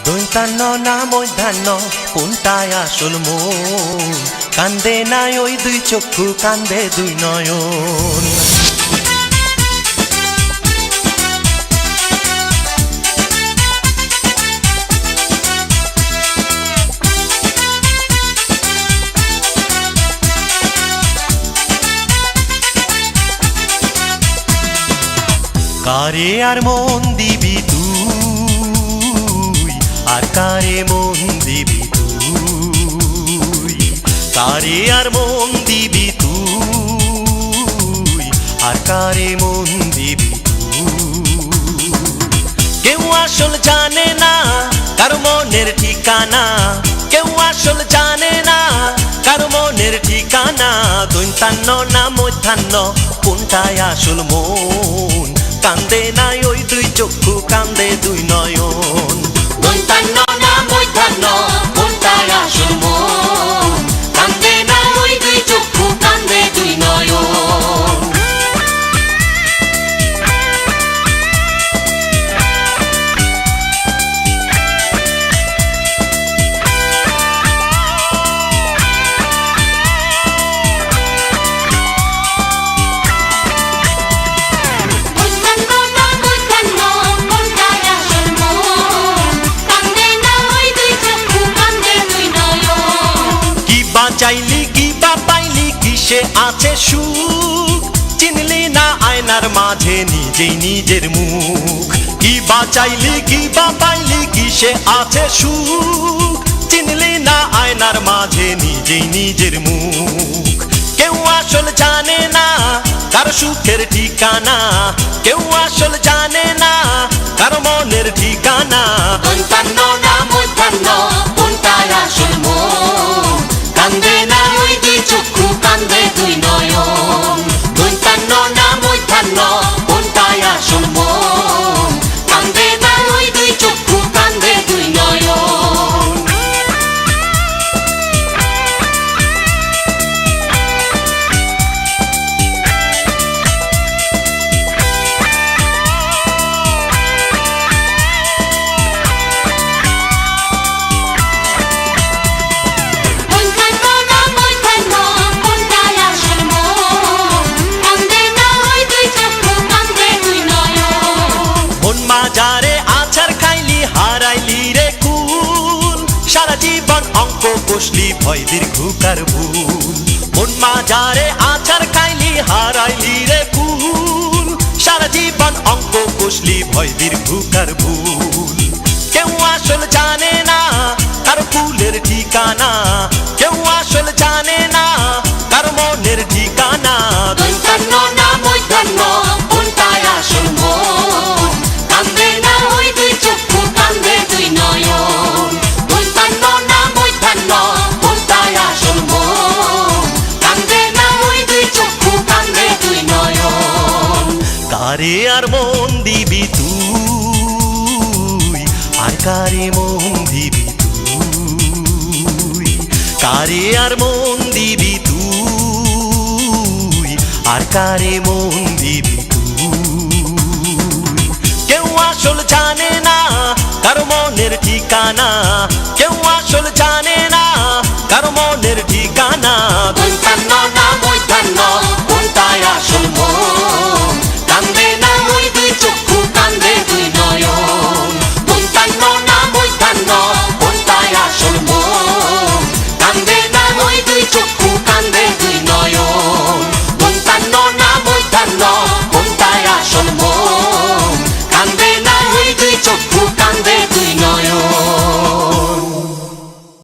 দৈতান্ন না মধ্যাহ্ন কোনটায় আসল মন? কান্দে নাই ওই দুই চক্ষু, কান্দে দুই নয়ন। কারে আর মন দিবি তুই, আর কারে মন দিবি তুই? কারে আর মন দিবি তুই, আর কারে মন দিবি তুই? কেউ আসল জানে না কার মনের ঠিকানা, কেউ আসল জানে না কার মনের ঠিকানা। দৈতান্ন না মধ্যাহ্ন কোনটায় আসল মন? কান্দে নাই ওই দুই চক্ষু, কান্দে দুই নয়ন। দৈতান্ন না মধ্যাহ্ন কোনটায় আসল মন? কান্দে নাই ওই দুই চক্ষু, কান্দে দুই নয়ন। চাইলি কি বা পাইলি, কিসে আছে সুখ? চিনলি না আয়নার মাঝে নিজেই নিজের মুখ। কি বা চাইলি কি বা পাইলি, কিসে আছে সুখ? চিনলি না আয়নার মাঝে নিজেই নিজের মুখ। কেউ আসল জানে না কার সুখের ঠিকানা, কেউ আসল জানে না কার মনের ঠিকানা। দৈতান্ন না মধ্যাহ্ন কোনটায় আসল মন? কান্দে না ওই দুই চক্ষু, কান্দে দুই নয়ন। দৈতান্ন না মধ্যাহ্ন কোনটায় আসল মন? কান্দে না ওই দুই চক্ষু, কান্দে দুই নয়ন। যারে আছার খাইলি হারাইলি রে কুল, সারা জীবন অঙ্ক কষলি ভয় দীর্ঘকার ভুল। মন মাজারে আছার খাইলি হারাইলি রে কুল, সারা জীবন অঙ্ক কষলি ভয় দীর্ঘকার ভুল। কেউ আসল জানে না কার ফুলের ঠিকানা, কেউ আসল জানে না কার মনের ঠিকানা। দৈতান্ন না মধ্যাহ্ন কোনটায় আসল মন? কান্দে না ওই দুই চক্ষু, কান্দে দুই নয়ন। দৈতান্ন না মধ্যাহ্ন কোনটায় আসল মন? কান্দে না ওই দুই চক্ষু, কান্দে দুই নয়ন। কারে আর মন দিবি তুই, আর কারে মন দিবি তুই? কারে আর মন দিবি তুই, আর কারে মন দিবি তুই? কেউ আসল জানে না কার মনের ঠিকানা, কেউ আসল জানে না কার মনের ঠিকানা।